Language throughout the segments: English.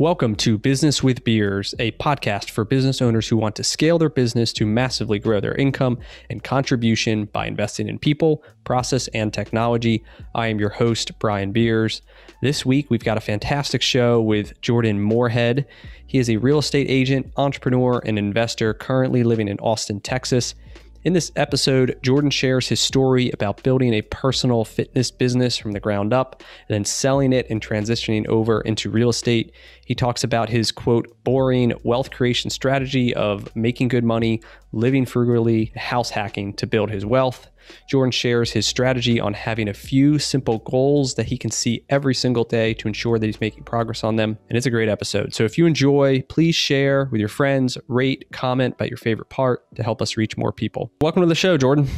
Welcome to Business with Beers, a podcast for business owners who want to scale their business to massively grow their income and contribution by investing in people, process, and technology. I am your host, Brian Beers. This week, we've got a fantastic show with Jordan Moorhead. He is a real estate agent, entrepreneur, and investor currently living in Austin, Texas. In this episode, Jordan shares his story about building a personal fitness business from the ground up and then selling it and transitioning over into real estate. He talks about his, quote, boring wealth creation strategy of making good money, living frugally, house hacking to build his wealth. Jordan shares his strategy on having a few simple goals that he can see every single day to ensure that he's making progress on them. And it's a great episode. So if you enjoy, please share with your friends, rate, comment about your favorite part to help us reach more people. Welcome to the show, Jordan.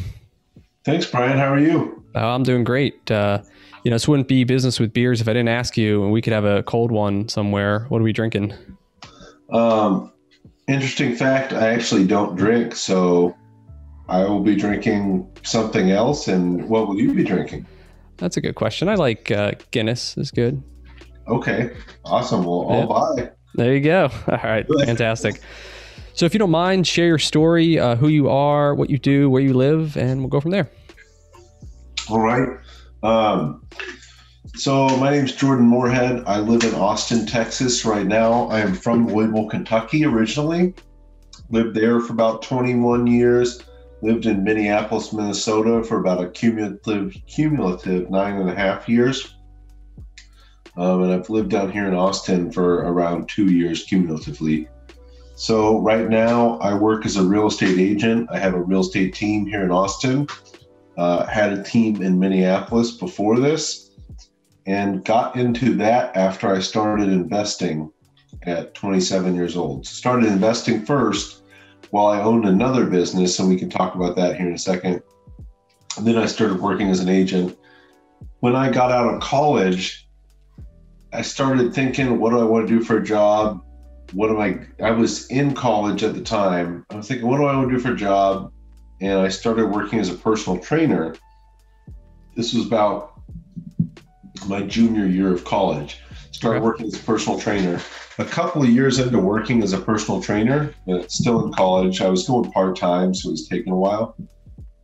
Thanks, Brian. How are you? I'm doing great. This wouldn't be Business with Beers if I didn't ask you, and we could have a cold one somewhere. What are we drinking? Interesting fact, I actually don't drink, so I will be drinking something else. And what will you be drinking? That's a good question. I like Guinness is good. Okay, awesome. Well, I'll buy. There you go. All right, fantastic. So if you don't mind, share your story, who you are, what you do, where you live, and we'll go from there. All right. So my name is Jordan Moorhead. I live in Austin, Texas right now. I am from Louisville, Kentucky originally. Lived there for about 21 years. Lived in Minneapolis, Minnesota for about a cumulative 9.5 years. And I've lived down here in Austin for around 2 years cumulatively. So right now I work as a real estate agent. I have a real estate team here in Austin. Had a team in Minneapolis before this and got into that after I started investing at 27 years old. So started investing first while I owned another business, and we can talk about that here in a second. And then I started working as an agent. When I got out of college, I started thinking, what do I want to do for a job? I was in college at the time. I was thinking, what do I want to do for a job? And I started working as a personal trainer. This was about my junior year of college. Started working as a personal trainer. A couple of years into working as a personal trainer, still in college, I was going part-time, so it was taking a while.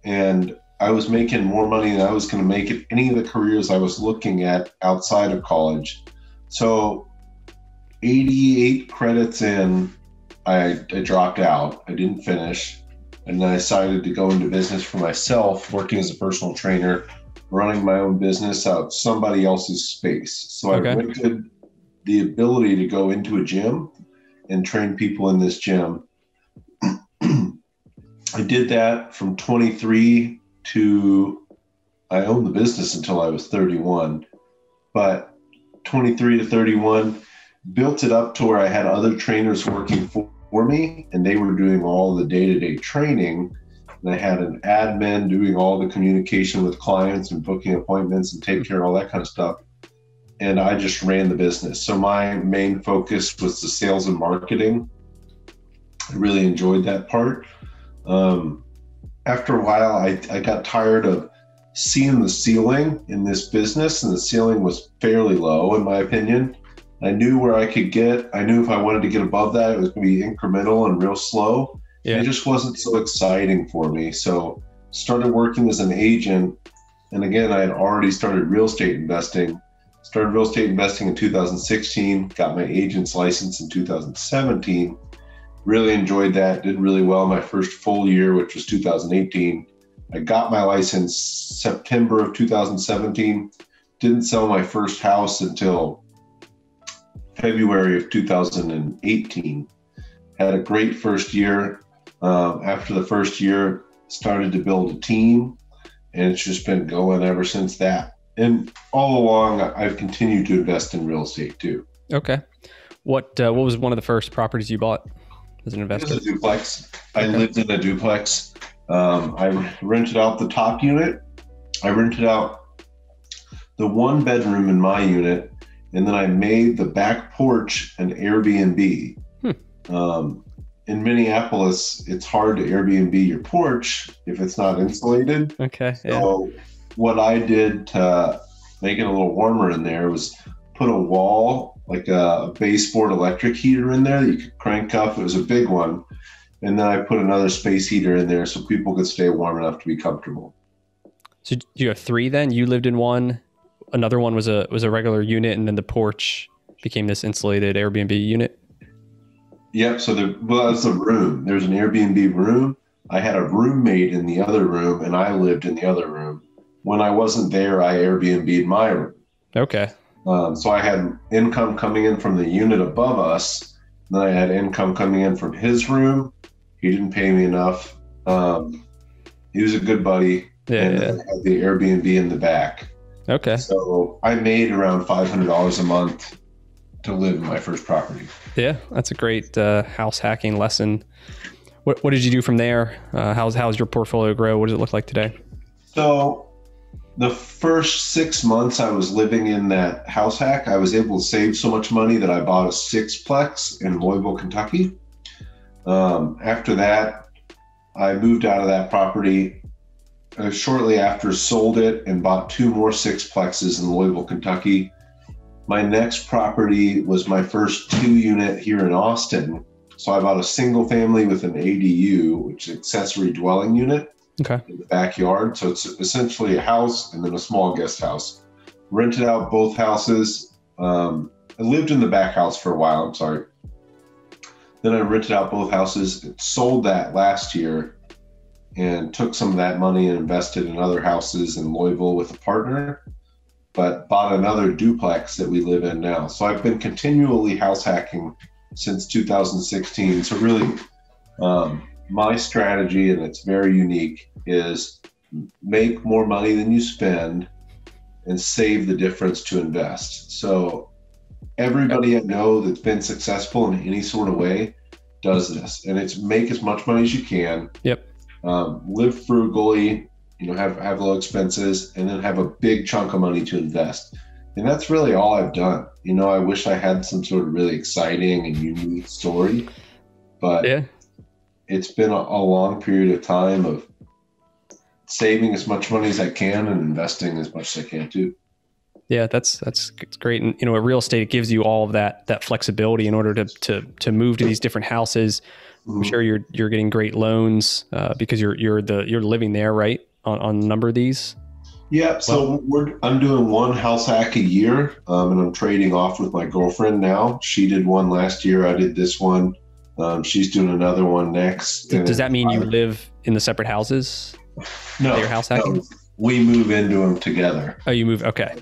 And I was making more money than I was going to make at any of the careers I was looking at outside of college. So 88 credits in, I dropped out. I didn't finish. And then I decided to go into business for myself, working as a personal trainer, running my own business out somebody else's space. So I rented the ability to go into a gym and train people in this gym. I did that from 23 to, I owned the business until I was 31, but 23 to 31, built it up to where I had other trainers working for me, and they were doing all the day-to-day training. And I had an admin doing all the communication with clients and booking appointments and take care of all that kind of stuff. And I just ran the business. So my main focus was the sales and marketing. I really enjoyed that part. After a while, I got tired of seeing the ceiling in this business, and the ceiling was fairly low, in my opinion. I knew where I could get. I knew if I wanted to get above that, it was going to be incremental and real slow. Yeah. It just wasn't so exciting for me. So started working as an agent. And again, I had already started real estate investing. Started real estate investing in 2016, got my agent's license in 2017. Really enjoyed that, did really well my first full year, which was 2018. I got my license September of 2017. Didn't sell my first house until February of 2018. Had a great first year. After the first year, started to build a team, and it's just been going ever since that. And all along, I've continued to invest in real estate too. Okay. What was one of the first properties you bought as an investor? It was a duplex. I lived in a duplex. I rented out the top unit. I rented out the one bedroom in my unit, and then I made the back porch an Airbnb. In Minneapolis, it's hard to Airbnb your porch if it's not insulated. Okay. So what I did to make it a little warmer in there was put a wall like a baseboard electric heater in there that you could crank up. It was a big one. And then I put another space heater in there so people could stay warm enough to be comfortable. So you have three then? You lived in one, another one was a regular unit, and then the porch became this insulated Airbnb unit? Yep. So that's the room. There's an Airbnb room. I had a roommate in the other room, and I lived in the other room. When I wasn't there, I Airbnb'd my room. Okay. So I had income coming in from the unit above us. Then I had income coming in from his room. He didn't pay me enough. He was a good buddy. And I had the Airbnb in the back. Okay. So I made around $500 a month to live in my first property. Yeah, that's a great house hacking lesson. What did you do from there? How's your portfolio grow? What does it look like today? So the first 6 months I was living in that house hack, I was able to save so much money that I bought a sixplex in Louisville, Kentucky. After that, I moved out of that property. Shortly after, sold it and bought 2 more sixplexes in Louisville, Kentucky. My next property was my first 2-unit here in Austin. So I bought a single family with an ADU, which is accessory dwelling unit, in the backyard. So it's essentially a house and then a small guest house. Rented out both houses. I lived in the back house for a while, I'm sorry. Then I rented out both houses, sold that last year, and took some of that money and invested in other houses in Louisville with a partner, but bought another duplex that we live in now. So I've been continually house hacking since 2016. So really, my strategy, and it's very unique, is make more money than you spend and save the difference to invest. So everybody I know that's been successful in any sort of way does this, and it's make as much money as you can. Yep. Live frugally, have low expenses, and then have a big chunk of money to invest. And that's really all I've done. I wish I had some sort of really exciting and unique story, but it's been a long period of time of saving as much money as I can and investing as much as I can too. Yeah, that's great. And a real estate, it gives you all of that flexibility in order to move to these different houses. I'm sure you're getting great loans because you're living there, right? On a number of these. Yeah. So I'm doing one house hack a year, and I'm trading off with my girlfriend now. She did one last year. I did this one. She's doing another one next. Does that mean you live in the separate houses? No. Your house hacking? No, we move into them together. Oh, you move. Okay.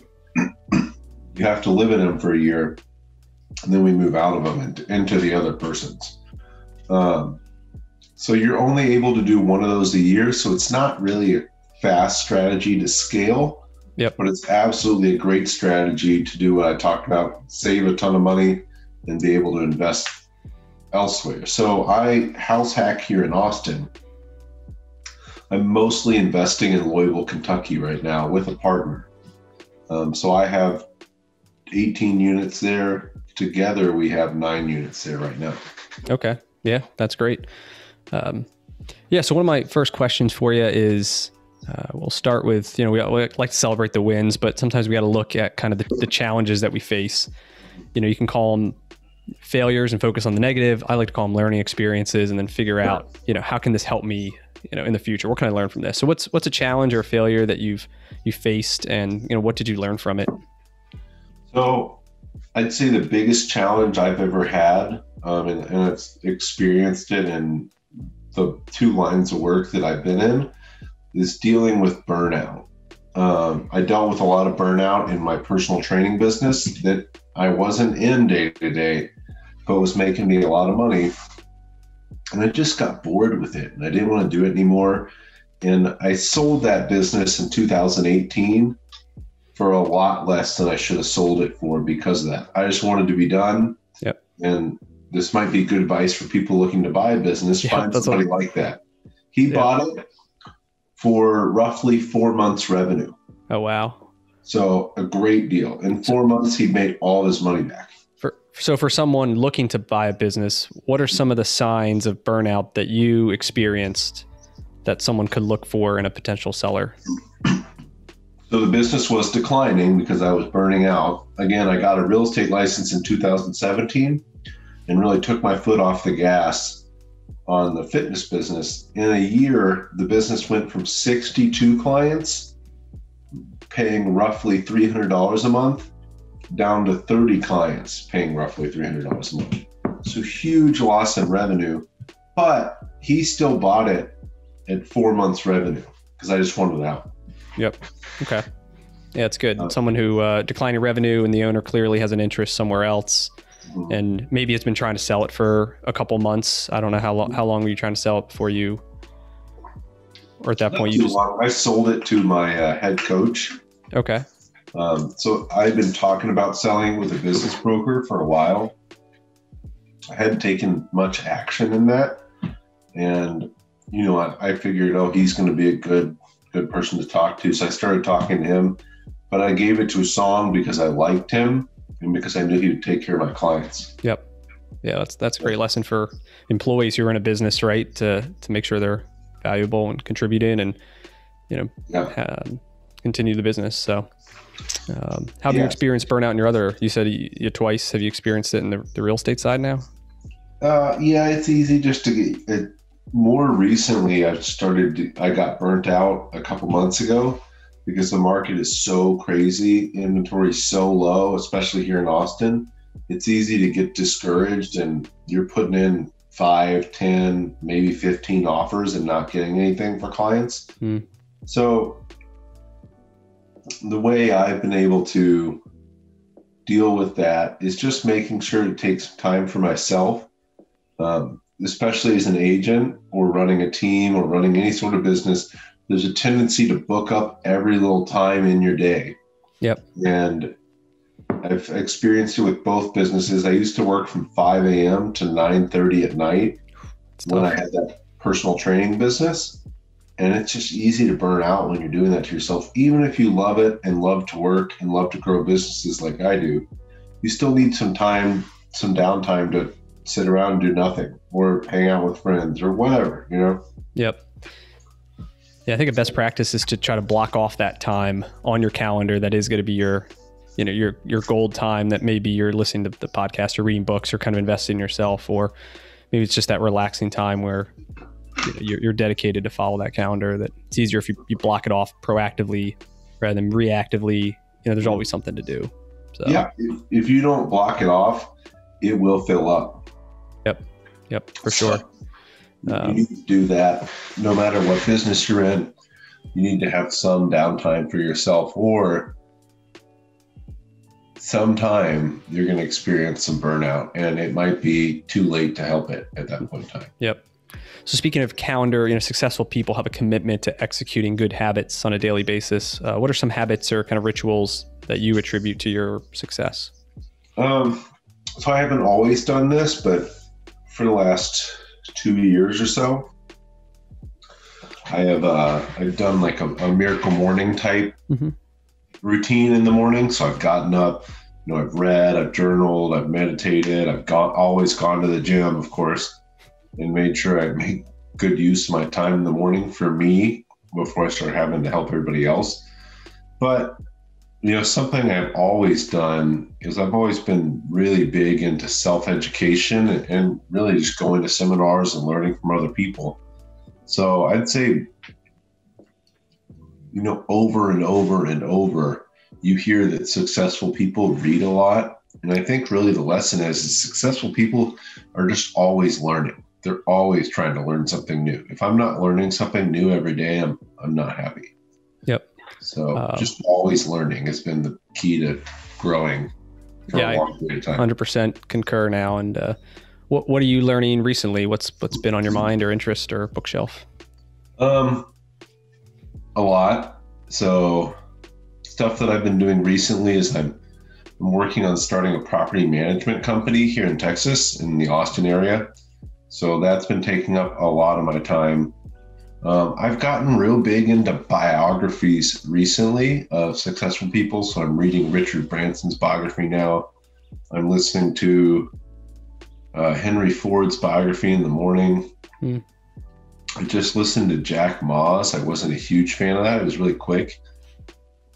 You have to live in them for a year, and then we move out of them into the other person's. So you're only able to do one of those a year. So it's not really a fast strategy to scale, but it's absolutely a great strategy to do what I talked about, save a ton of money and be able to invest elsewhere. So I house hack here in Austin. I'm mostly investing in Louisville, Kentucky right now with a partner. So I have 18 units there. Together, we have 9 units there right now. Okay. Yeah, that's great. So one of my first questions for you is, we'll start with, we like to celebrate the wins, but sometimes we got to look at kind of the challenges that we face. You can call them failures and focus on the negative. I like to call them learning experiences and then figure out, how can this help me, in the future? What can I learn from this? So what's a challenge or a failure that you faced, and, what did you learn from it? So I'd say the biggest challenge I've ever had, and I've experienced it in the 2 lines of work that I've been in, is dealing with burnout. I dealt with a lot of burnout in my personal training business that I wasn't in day to day, but was making me a lot of money. And I just got bored with it and I didn't want to do it anymore. And I sold that business in 2018 for a lot less than I should have sold it for because of that. I just wanted to be done. Yep. And this might be good advice for people looking to buy a business. Find somebody like that. He bought it for roughly 4 months revenue. Oh, wow. So a great deal. In 4 months, he made all his money back. So for someone looking to buy a business, what are some of the signs of burnout that you experienced that someone could look for in a potential seller? So the business was declining because I was burning out. Again, I got a real estate license in 2017 and really took my foot off the gas on the fitness business. In a year, the business went from 62 clients paying roughly $300 a month down to 30 clients paying roughly $300 a month. So huge loss in revenue, but he still bought it at 4 months revenue because I just wanted it out. Yep. Okay. Yeah, it's good. Someone who declining revenue and the owner clearly has an interest somewhere else, and maybe it's been trying to sell it for a couple months. I don't know how long were you trying to sell it before you, or at that point you just... I sold it to my head coach. Okay. So I've been talking about selling with a business broker for a while. I hadn't taken much action in that, and I figured, he's going to be a good person to talk to. So I started talking to him, but I gave it to a song because I liked him and because I knew he would take care of my clients. Yep. Yeah, that's a great lesson for employees who are in a business, right? To make sure they're valuable and contribute in and, continue the business. So how have you experienced burnout in your other, you said you twice, have you experienced it in the real estate side now? Yeah, it's easy just to get it. More recently, I got burnt out a couple months ago because the market is so crazy, inventory is so low, especially here in Austin. It's easy to get discouraged and you're putting in 5, 10, maybe 15 offers and not getting anything for clients. So the way I've been able to deal with that is just making sure to take some time for myself, especially as an agent or running a team or running any sort of business. There's a tendency to book up every little time in your day. Yep. And I've experienced it with both businesses. I used to work from 5 a.m. to 9:30 at night when I had that personal training business. And it's just easy to burn out when you're doing that to yourself. Even if you love it and love to work and love to grow businesses like I do, you still need some time, some downtime to sit around and do nothing or hang out with friends or whatever, Yep. Yeah, I think a best practice is to try to block off that time on your calendar that is going to be your gold time, that maybe you're listening to the podcast or reading books or kind of investing in yourself, or maybe it's just that relaxing time where you're dedicated to follow that calendar. That it's easier if you block it off proactively rather than reactively. There's always something to do. So. Yeah, if you don't block it off, it will fill up. Yep, for sure. You need to do that no matter what business you're in. You need to have some downtime for yourself, or sometime you're going to experience some burnout and it might be too late to help it at that point in time. Yep. So speaking of calendar, successful people have a commitment to executing good habits on a daily basis. What are some habits or kind of rituals that you attribute to your success? So I haven't always done this, but for the last 2 years or so, I've done like a miracle morning type routine in the morning. So I've gotten up, I've read, I've journaled, I've meditated, I've always gone to the gym, of course, and made sure I make good use of my time in the morning for me before I start having to help everybody else. But, something I've always done is I've always been really big into self-education and really just going to seminars and learning from other people. So I'd say, over and over and over, you hear that successful people read a lot. And I think really the lesson is successful people are just always learning. They're always trying to learn something new. If I'm not learning something new every day, I'm not happy. Yep. So just always learning has been the key to growing for a long period of time. 100% concur now. And what are you learning recently? What's been on your mind or interest or bookshelf? A lot. So stuff that I've been doing recently is I'm working on starting a property management company here in Texas in the Austin area. So that's been taking up a lot of my time. I've gotten real big into biographies recently of successful people. So I'm reading Richard Branson's biography now. I'm listening to Henry Ford's biography in the morning. I just listened to Jack Ma's. I wasn't a huge fan of that. It was really quick.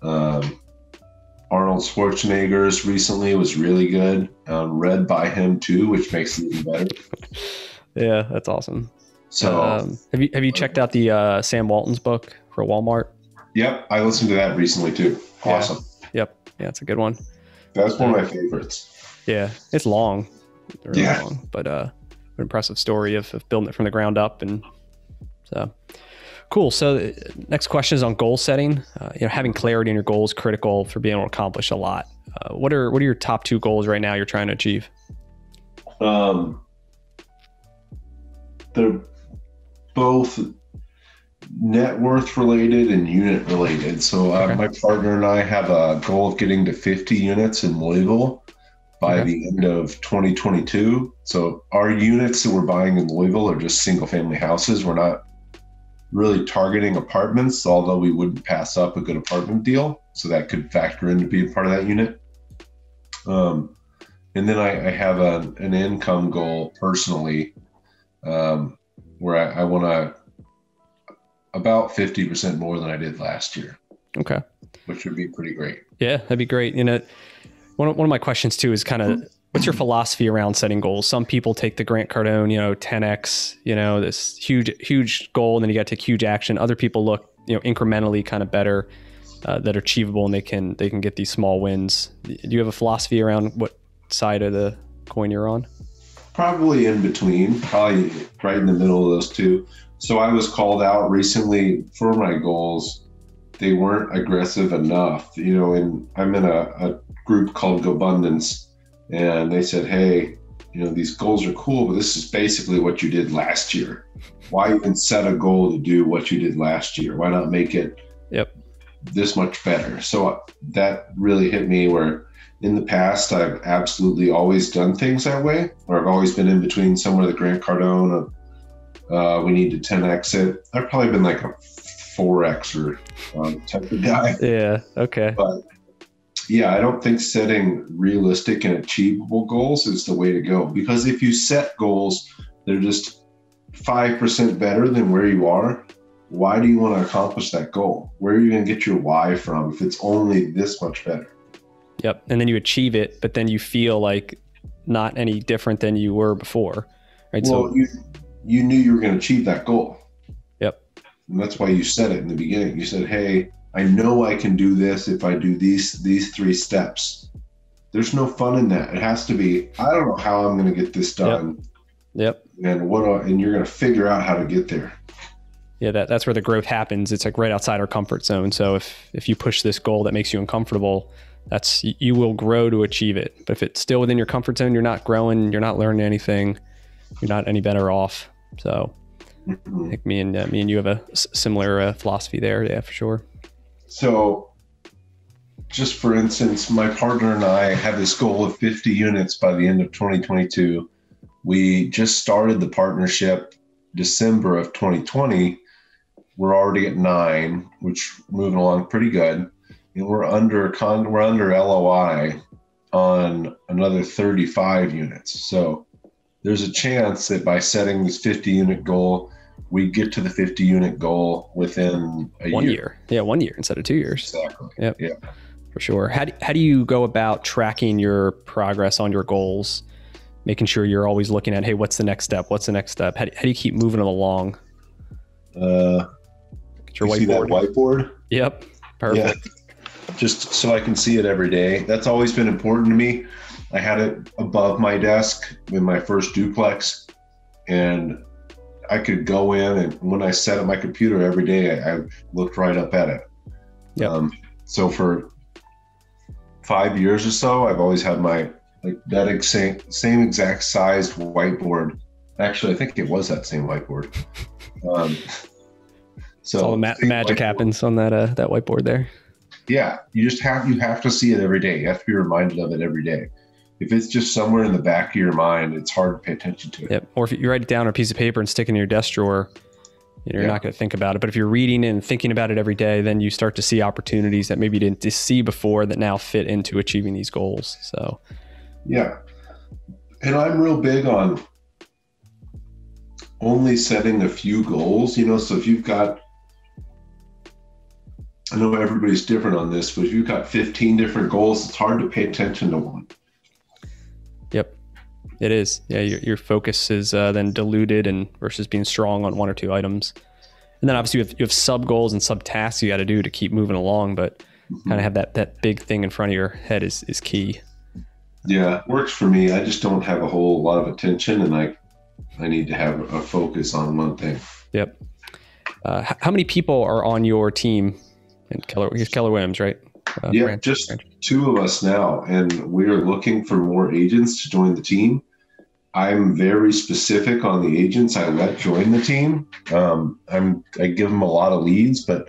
Um, Arnold Schwarzenegger's recently was really good. Read by him too, which makes it even better. Yeah, that's awesome. So, have you checked out the Sam Walton's book for Walmart? Yep, I listened to that recently too. Awesome. Yep. Yeah, it's a good one. That's one of my favorites. Yeah, it's long. Really Yeah. long, but an impressive story of building it from the ground up. And so cool. So the next question is on goal setting. Having clarity in your goals is critical for being able to accomplish a lot. What are your top 2 goals right now you're trying to achieve? They're both net worth related and unit related. So my partner and I have a goal of getting to 50 units in Louisville by the end of 2022. So our units that we're buying in Louisville are just single family houses. We're not really targeting apartments, although we wouldn't pass up a good apartment deal. So that could factor into being part of that unit. And then I have an income goal personally, where I want to about 50% more than I did last year. Okay. Which would be pretty great. Yeah, that'd be great. One of my questions too is kind of, what's your philosophy around setting goals? Some people take the Grant Cardone, 10x, this huge goal, and then you got to take huge action. Other people look, incrementally kind of better, that are achievable, and they can get these small wins. Do you have a philosophy around what side of the coin you're on? Probably in between, probably right in the middle of those two. So I was called out recently for my goals. They weren't aggressive enough, and I'm in a group called GoBundance, and they said, hey, these goals are cool, but this is basically what you did last year. Why even set a goal to do what you did last year? Why not make it this much better? So that really hit me, where in the past, I've absolutely always done things that way, or I've always been in between somewhere the Grant Cardone of we need to 10x it. I've probably been like a 4xer type of guy. Yeah, okay. But yeah, I don't think setting realistic and achievable goals is the way to go, because if you set goals, they're just 5% better than where you are. Why do you want to accomplish that goal? Where are you going to get your why from if it's only this much better? Yep. And then you achieve it, but then you feel like not any different than you were before. Right. Well, so you knew you were going to achieve that goal. Yep. And that's why you said it in the beginning. You said, hey, I know I can do this if I do these 3 steps. There's no fun in that. It has to be, I don't know how I'm going to get this done. Yep. And you're going to figure out how to get there. Yeah, that's where the growth happens. It's like right outside our comfort zone. So if you push this goal that makes you uncomfortable, you will grow to achieve it. But if it's still within your comfort zone, you're not growing, you're not learning anything, you're not any better off. So I think me and you have a similar philosophy there. Yeah, for sure. So just for instance, my partner and I have this goal of 50 units by the end of 2022. We just started the partnership December of 2020. We're already at 9, which moving along pretty good. And we're under LOI on another 35 units. So there's a chance that by setting this 50 unit goal, we get to the 50 unit goal within a 1 year. Yeah, 1 year instead of 2 years. Exactly. Yep. Yeah. For sure. How do you go about tracking your progress on your goals, making sure you're always looking at, hey, what's the next step? What's the next step? How do you keep moving them along? Get your whiteboard. See that whiteboard? Yep. Perfect. Yeah. Just so I can see it every day. That's always been important to me. I had it above my desk in my first duplex, and I could go in, and when I set up my computer every day, I looked right up at it. Yep. So for 5 years or so, I've always had my same exact sized whiteboard. Actually, I think it was that same whiteboard. So all the magic happens on that whiteboard there. Yeah, you have to see it every day. You have to be reminded of it every day. If it's just somewhere in the back of your mind, it's hard to pay attention to it. Yep. Or if you write it down on a piece of paper and stick it in your desk drawer, you're not going to think about it. But if you're reading and thinking about it every day, then you start to see opportunities that maybe you didn't see before that now fit into achieving these goals. So, yeah. And I'm real big on only setting a few goals, so if you've got I know everybody's different on this, but if you've got 15 different goals, it's hard to pay attention to one. Yep, it is. Yeah, your focus is then diluted and versus being strong on one or two items. And then obviously you have sub goals and sub tasks you got to do to keep moving along, but kind of have that big thing in front of your head is key. Yeah, it works for me. I just don't have a whole lot of attention, and I need to have a focus on one thing. Yep. How many people are on your team? And he's Keller Williams, right? Yeah, just two of us now, and we're looking for more agents to join the team. I'm very specific on the agents I let join the team. I give them a lot of leads, but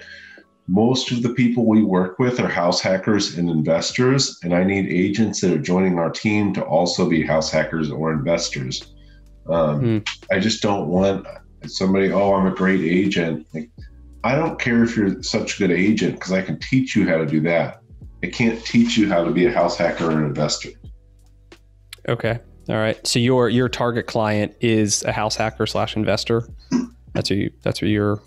most of the people we work with are house hackers and investors, and I need agents that are joining our team to also be house hackers or investors. I just don't want somebody, I'm a great agent. Like, I don't care if you're such a good agent, because I can teach you how to do that. I can't teach you how to be a house hacker or an investor. Okay. All right. So your target client is a house hacker / investor. That's what you're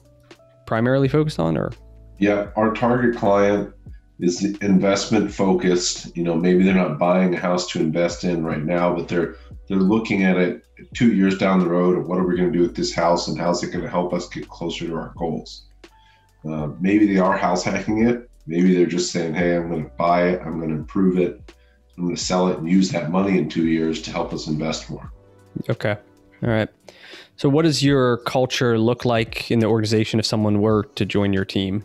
primarily focused on, or? Yeah, our target client is investment focused. Maybe they're not buying a house to invest in right now, but they're looking at it 2 years down the road of what are we going to do with this house and how's it going to help us get closer to our goals. Maybe they are house hacking it. Maybe they're just saying, hey, I'm going to buy it. I'm going to improve it. I'm going to sell it and use that money in 2 years to help us invest more. Okay. All right. So what does your culture look like in the organization if someone were to join your team?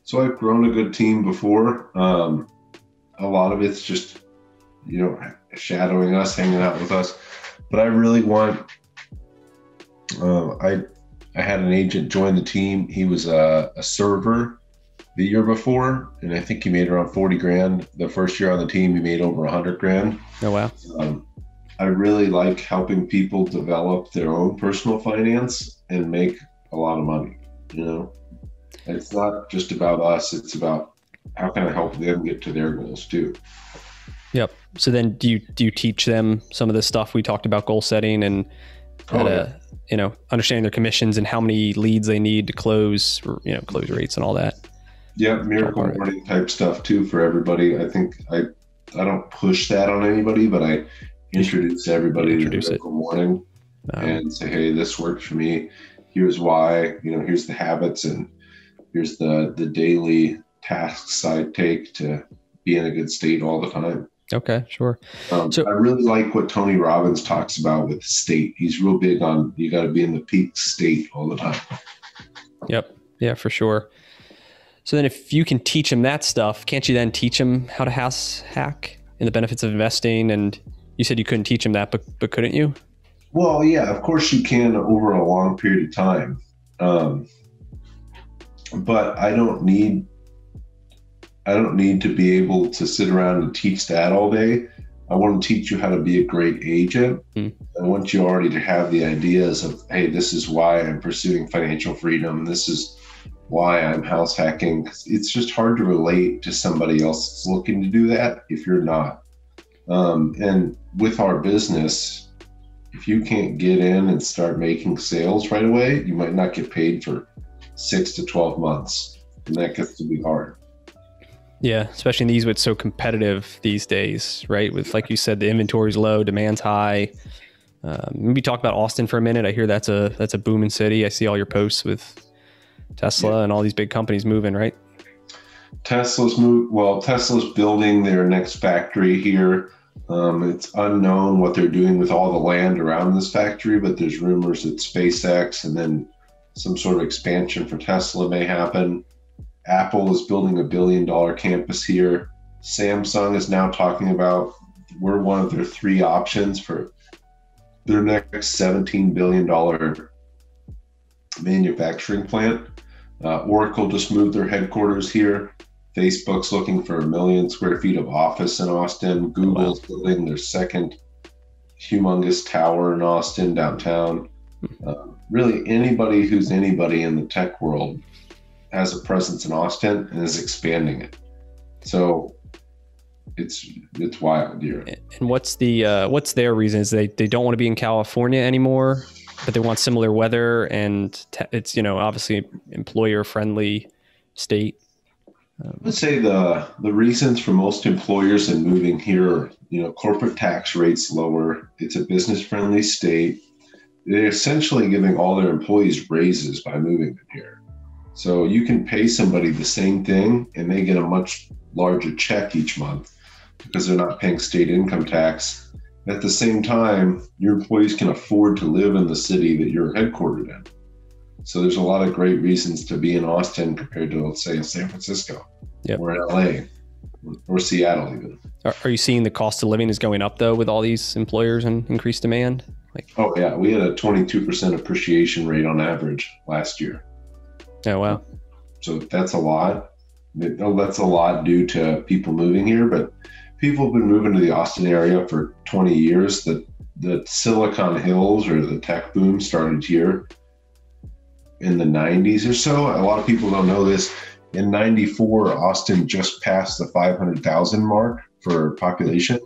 So I've grown a good team before. A lot of it's just, shadowing us, hanging out with us. But I really want, I had an agent join the team. He was a server the year before, and I think he made around 40 grand. The first year on the team, he made over 100 grand. Oh, wow. I really like helping people develop their own personal finance and make a lot of money. It's not just about us. It's about how can I help them get to their goals too. Yep. So then do you teach them some of the stuff we talked about, goal setting and how to, understanding their commissions and how many leads they need to close, close rates and all that? Yeah. Miracle morning type stuff too for everybody. I think I don't push that on anybody, but I introduce everybody to Miracle Morning and say, hey, this worked for me. Here's why, here's the habits and here's the daily tasks I take to be in a good state all the time. Okay, sure. So I really like what Tony Robbins talks about with state. He's real big on, you got to be in the peak state all the time. Yep. Yeah, for sure. So then if you can teach him that stuff, can't you then teach him how to house hack and the benefits of investing? And you said you couldn't teach him that, but couldn't you? Well, yeah, of course you can over a long period of time. But I don't need to be able to sit around and teach that all day. I want to teach you how to be a great agent. I want you already to have the ideas of, hey, this is why I'm pursuing financial freedom. This is why I'm house hacking. It's just hard to relate to somebody else that's looking to do that if you're not. And with our business, if you can't get in and start making sales right away, you might not get paid for 6 to 12 months. And that gets to be hard. Yeah, especially in these with so competitive these days, right? With, like you said, the inventory's low, demand's high. Maybe talk about Austin for a minute. I hear that's a booming city. I see all your posts with Tesla and all these big companies moving, right? Tesla's building their next factory here. It's unknown what they're doing with all the land around this factory, but there's rumors that SpaceX and then some sort of expansion for Tesla may happen. Apple is building $1 billion campus here. Samsung is now talking about, we're one of their 3 options for their next $17 billion manufacturing plant. Oracle just moved their headquarters here. Facebook's looking for 1 million square feet of office in Austin. Google's building their second humongous tower in Austin downtown. Really anybody who's anybody in the tech world has a presence in Austin and is expanding it. So it's wild here. And what's their reason? Is they don't want to be in California anymore, but they want similar weather and it's, obviously employer friendly state. I would say the reasons for most employers in moving here, corporate tax rates lower. It's a business friendly state. They're essentially giving all their employees raises by moving in here. So you can pay somebody the same thing and they get a much larger check each month because they're not paying state income tax. At the same time, your employees can afford to live in the city that you're headquartered in. So there's a lot of great reasons to be in Austin compared to, let's say, in San Francisco or in LA or Seattle even. Are you seeing the cost of living is going up though with all these employers and increased demand? Oh yeah, we had a 22% appreciation rate on average last year. Oh wow. So that's a lot. That's a lot due to people moving here, but people have been moving to the Austin area for 20 years. The Silicon Hills or the tech boom started here in the 90s or so. A lot of people don't know this. In 94, Austin just passed the 500,000 mark for population.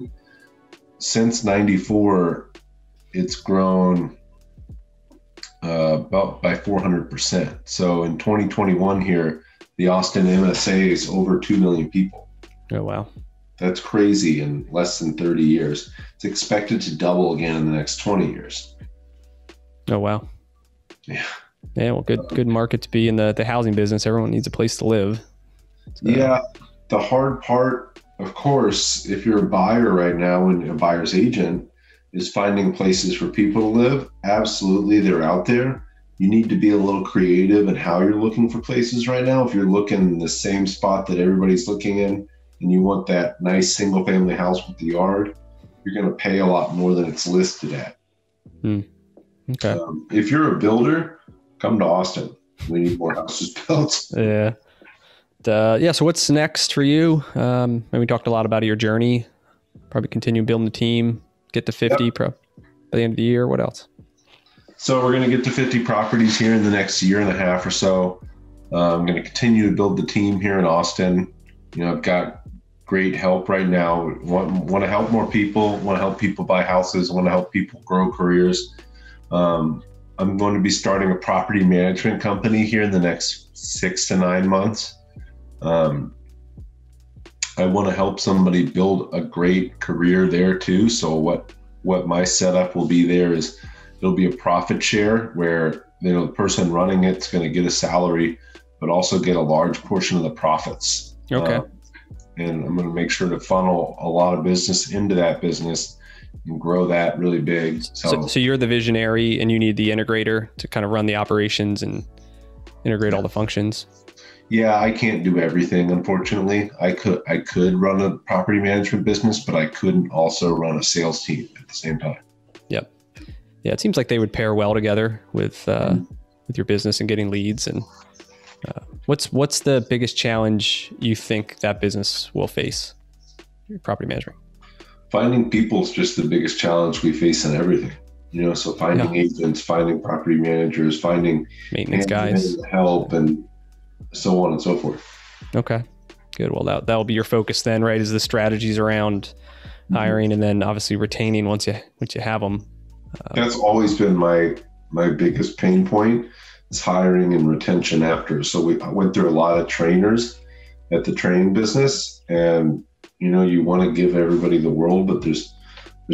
Since 94, it's grown about by 400%. So in 2021 here, the Austin MSA is over 2 million people. Oh, wow. That's crazy in less than 30 years. It's expected to double again in the next 20 years. Oh, wow. Yeah. Yeah, well, good market to be in the housing business. Everyone needs a place to live. So. Yeah. The hard part, of course, if you're a buyer right now and a buyer's agent, is finding places for people to live. Absolutely, they're out there. You need to be a little creative in how you're looking for places right now. If you're looking in the same spot that everybody's looking in and you want that nice single family house with the yard, you're going to pay a lot more than it's listed at. Okay. If you're a builder, come to Austin. We need more houses built. Yeah. So what's next for you? We talked a lot about your journey. Probably continue building the team, get to 50 by the end of the year. What else? So we're going to get to 50 properties here in the next year and a half or so. I'm going to continue to build the team here in Austin. I've got great help right now. Want to help more people, want to help people buy houses, want to help people grow careers. I'm going to be starting a property management company here in the next 6 to 9 months. I want to help somebody build a great career there too. So what my setup will be there is it'll be a profit share where the person running it's going to get a salary, but also get a large portion of the profits. Okay. And I'm going to make sure to funnel a lot of business into that business and grow that really big. So you're the visionary and you need the integrator to kind of run the operations and integrate all the functions. Yeah, I can't do everything, unfortunately. I could run a property management business, but I couldn't also run a sales team at the same time. Yep. Yeah, it seems like they would pair well together with your business and getting leads. And what's the biggest challenge you think that business will face? Your property management. Finding people is just the biggest challenge we face in everything. So finding agents, finding property managers, finding maintenance guys, help, and so on and so forth. Okay, good. Well, that'll be your focus then, right? Is the strategies around hiring and then obviously retaining once you have them. That's always been my biggest pain point is hiring and retention after. So I went through a lot of trainers at the training business, and you want to give everybody the world, but there's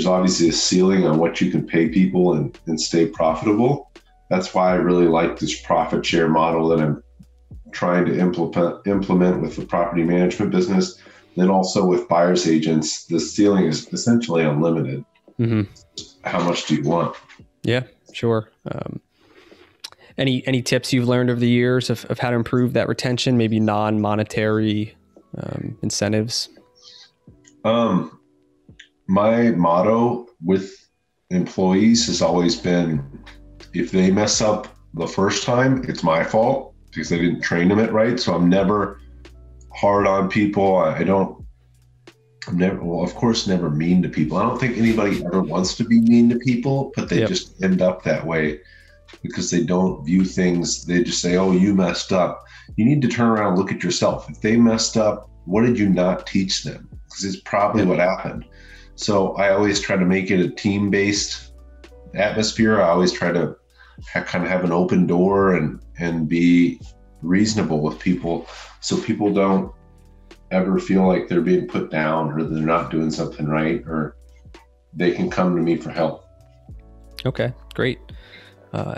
obviously a ceiling on what you can pay people and stay profitable. That's why I really like this profit share model that I'm trying to implement with the property management business. Then also with buyer's agents, the ceiling is essentially unlimited. Mm-hmm. How much do you want? Yeah, sure. Any tips you've learned over the years of how to improve that retention, maybe non-monetary incentives? My motto with employees has always been, if they mess up the first time, it's my fault because I didn't train them it right. So I'm never hard on people. I'm never, of course, never mean to people. I don't think anybody ever wants to be mean to people, but they just end up that way because they don't view things. They just say, oh, you messed up. You need to turn around and look at yourself. If they messed up, what did you not teach them? Because it's probably what happened. So I always try to make it a team-based atmosphere. I always try to kind of have an open door and be reasonable with people so people don't ever feel like they're being put down or they're not doing something right, or they can come to me for help. Okay, great.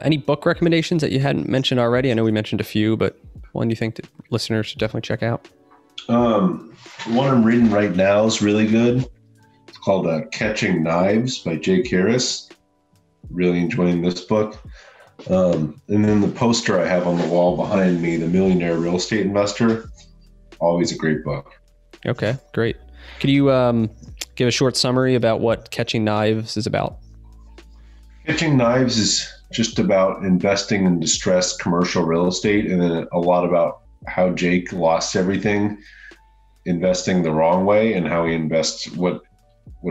Any book recommendations that you hadn't mentioned already? I know we mentioned a few, but one you think that listeners should definitely check out? One I'm reading right now is really good. It's called Catching Knives by Jake Harris. Really enjoying this book. And then the poster I have on the wall behind me, The Millionaire Real Estate Investor, always a great book. Okay, great. Could you give a short summary about what Catching Knives is about? Catching Knives is just about investing in distressed commercial real estate, and then a lot about how Jake lost everything investing the wrong way and how he invests what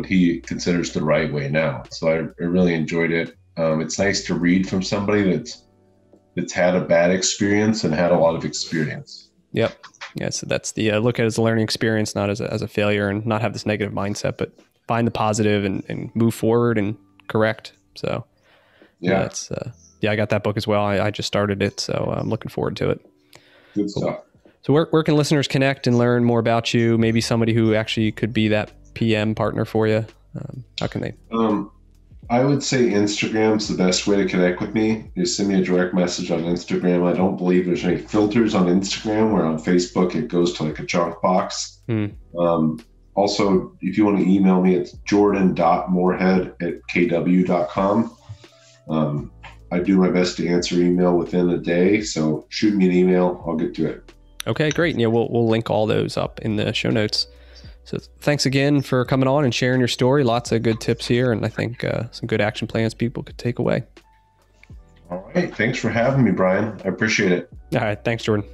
he considers the right way now. So I really enjoyed it. It's nice to read from somebody that's had a bad experience and had a lot of experience. Yep. Yeah. So that's the look at it as a learning experience, not as a failure, and not have this negative mindset, but find the positive and move forward and correct. So yeah, that's I got that book as well. I just started it, so I'm looking forward to it. Good stuff. So where can listeners connect and learn more about you? Maybe somebody who actually could be that PM partner for you. How can they? I would say Instagram's the best way to connect with me. You send me a direct message on Instagram. I don't believe there's any filters on Instagram, where on Facebook it goes to like a junk box. Also, if you want to email me, it's jordan.moorhead@kw.com. I do my best to answer email within a day, so shoot me an email. I'll get to it. Okay, great. Yeah, we'll link all those up in the show notes. So thanks again for coming on and sharing your story. Lots of good tips here, and I think some good action plans people could take away. All right. Thanks for having me, Brian. I appreciate it. All right. Thanks, Jordan.